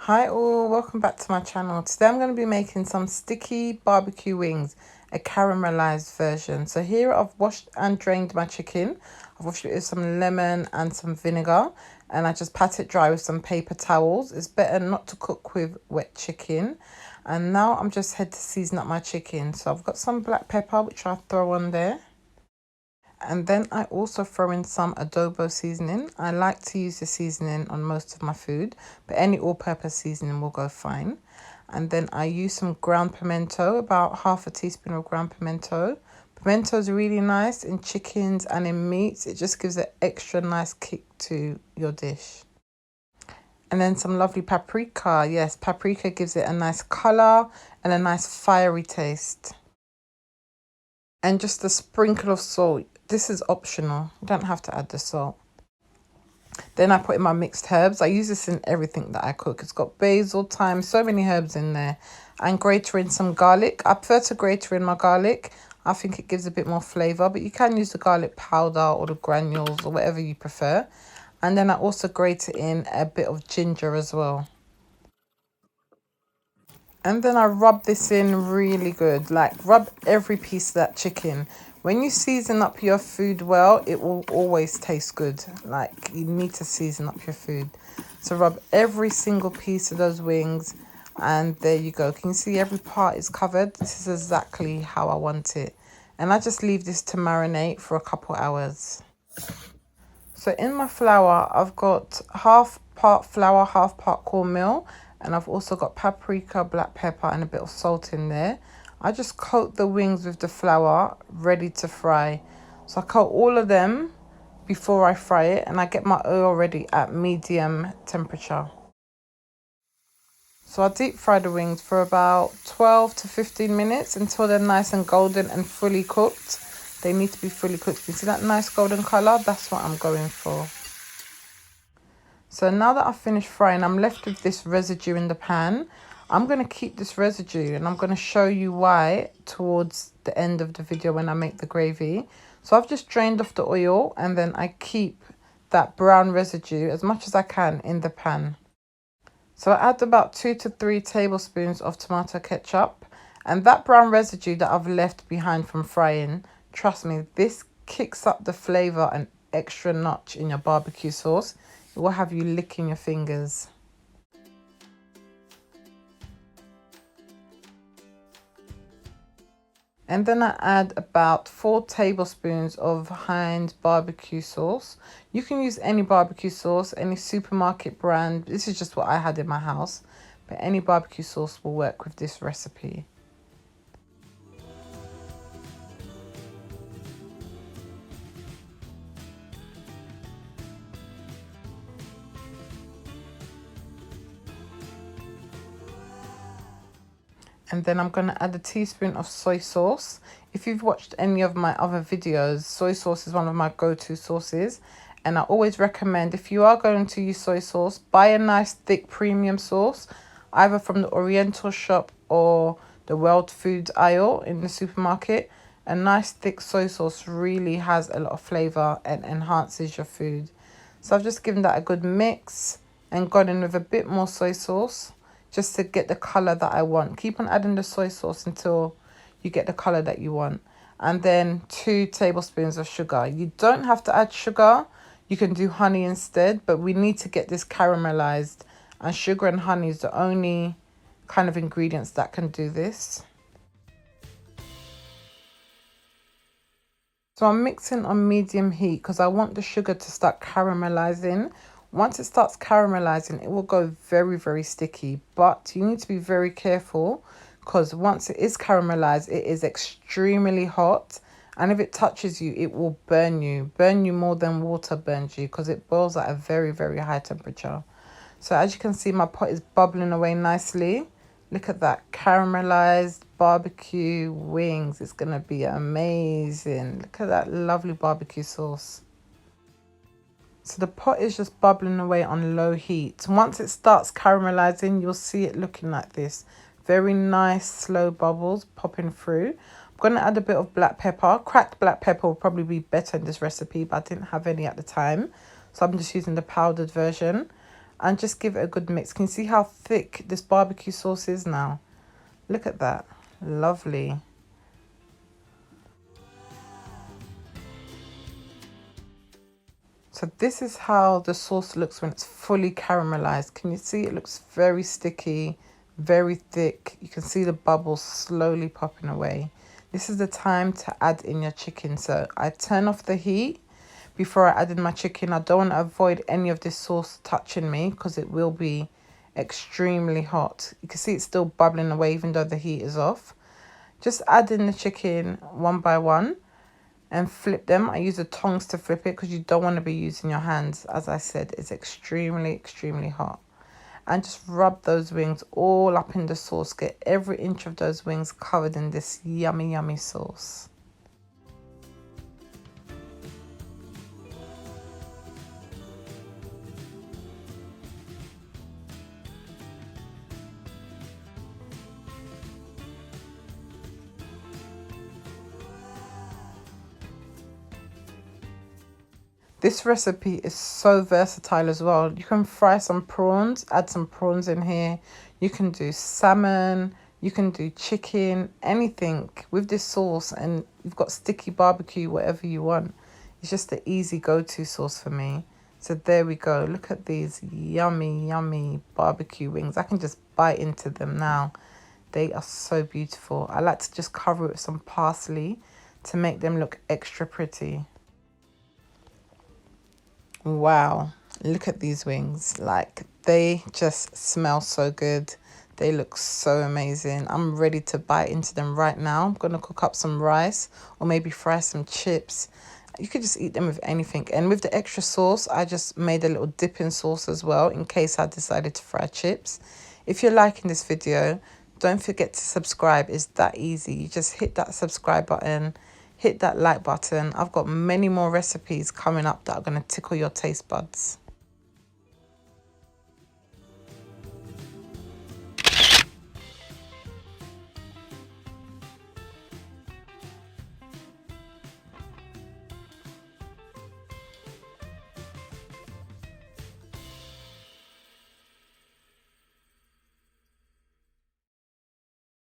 Hi all, welcome back to my channel. Today I'm going to be making some sticky barbecue wings, a caramelized version. So here I've washed and drained my chicken. I've washed it with some lemon and some vinegar, and I just pat it dry with some paper towels. It's better not to cook with wet chicken. And now I'm just head to season up my chicken. So I've got some black pepper, which I'll throw on there. And then I also throw in some adobo seasoning. I like to use the seasoning on most of my food, but any all-purpose seasoning will go fine. And then I use some ground pimento, about half a teaspoon of ground pimento. Pimento is really nice in chickens and in meats. It just gives an extra nice kick to your dish. And then some lovely paprika. Yes, paprika gives it a nice color and a nice fiery taste. And just a sprinkle of salt. This is optional. You don't have to add the salt. Then I put in my mixed herbs. I use this in everything that I cook. It's got basil, thyme, so many herbs in there. And grater in some garlic. I prefer to grater in my garlic. I think it gives a bit more flavour. But you can use the garlic powder or the granules or whatever you prefer. And then I also grate in a bit of ginger as well. And then I rub this in really good, like rub every piece of that chicken. When you season up your food well, it will always taste good. Like you need to season up your food. So rub every single piece of those wings, and there you go. Can you see every part is covered? This is exactly how I want it. And I just leave this to marinate for a couple hours. So in my flour, I've got half part flour, half part cornmeal. And I've also got paprika, black pepper, and a bit of salt in there. I just coat the wings with the flour, ready to fry. So I coat all of them before I fry it, and I get my oil ready at medium temperature. So I deep fry the wings for about 12 to 15 minutes until they're nice and golden and fully cooked. They need to be fully cooked. You see that nice golden colour? That's what I'm going for. So now that I've finished frying, I'm left with this residue in the pan. I'm going to keep this residue, and I'm going to show you why towards the end of the video when I make the gravy. So I've just drained off the oil, and then I keep that brown residue as much as I can in the pan. So I add about 2 to 3 tablespoons of tomato ketchup, and that brown residue that I've left behind from frying, trust me, this kicks up the flavour an extra notch in your barbecue sauce. It will have you licking your fingers. And then I add about 4 tablespoons of Heinz barbecue sauce. You can use any barbecue sauce, any supermarket brand. This is just what I had in my house, but any barbecue sauce will work with this recipe. And then I'm going to add a teaspoon of soy sauce. If you've watched any of my other videos, soy sauce is one of my go-to sauces. And I always recommend, if you are going to use soy sauce, buy a nice thick premium sauce, either from the Oriental shop or the World Foods aisle in the supermarket. A nice thick soy sauce really has a lot of flavour and enhances your food. So I've just given that a good mix and gone in with a bit more soy sauce, just to get the colour that I want. Keep on adding the soy sauce until you get the colour that you want. And then 2 tablespoons of sugar. You don't have to add sugar. You can do honey instead, but we need to get this caramelized. And sugar and honey is the only kind of ingredients that can do this. So I'm mixing on medium heat because I want the sugar to start caramelizing. Once it starts caramelizing, it will go very, very sticky. But you need to be very careful because once it is caramelized, it is extremely hot. And if it touches you, it will burn you. Burn you more than water burns you because it boils at a very, very high temperature. So as you can see, my pot is bubbling away nicely. Look at that caramelized barbecue wings. It's going to be amazing. Look at that lovely barbecue sauce. So the pot is just bubbling away on low heat. Once it starts caramelizing, you'll see it looking like this. Very nice, slow bubbles popping through. I'm going to add a bit of black pepper. Cracked black pepper will probably be better in this recipe, but I didn't have any at the time. So I'm just using the powdered version. and just give it a good mix. Can you see how thick this barbecue sauce is now? Look at that. Lovely. So this is how the sauce looks when it's fully caramelized. Can you see it looks very sticky, very thick? You can see the bubbles slowly popping away. This is the time to add in your chicken. So I turn off the heat before I add in my chicken. I don't want to avoid any of this sauce touching me because it will be extremely hot. You can see it's still bubbling away even though the heat is off. Just add in the chicken one by one and flip them. I use the tongs to flip it because you don't want to be using your hands. As I said, it's extremely hot. And just rub those wings all up in the sauce. Get every inch of those wings covered in this yummy sauce. This recipe is so versatile as well. You can fry some prawns, add some prawns in here. You can do salmon, you can do chicken, anything with this sauce, and you've got sticky barbecue, whatever you want. It's just the easy go-to sauce for me. So there we go. Look at these yummy barbecue wings. I can just bite into them now. They are so beautiful. I like to just cover it with some parsley to make them look extra pretty. Wow, look at these wings. Like, they just smell so good. They look so amazing. I'm ready to bite into them right now. I'm gonna cook up some rice or maybe fry some chips. You could just eat them with anything. And with the extra sauce, I just made a little dipping sauce as well in case I decided to fry chips. If you're liking this video, don't forget to subscribe. It's that easy. You just hit that subscribe button. Hit that like button. I've got many more recipes coming up that are going to tickle your taste buds.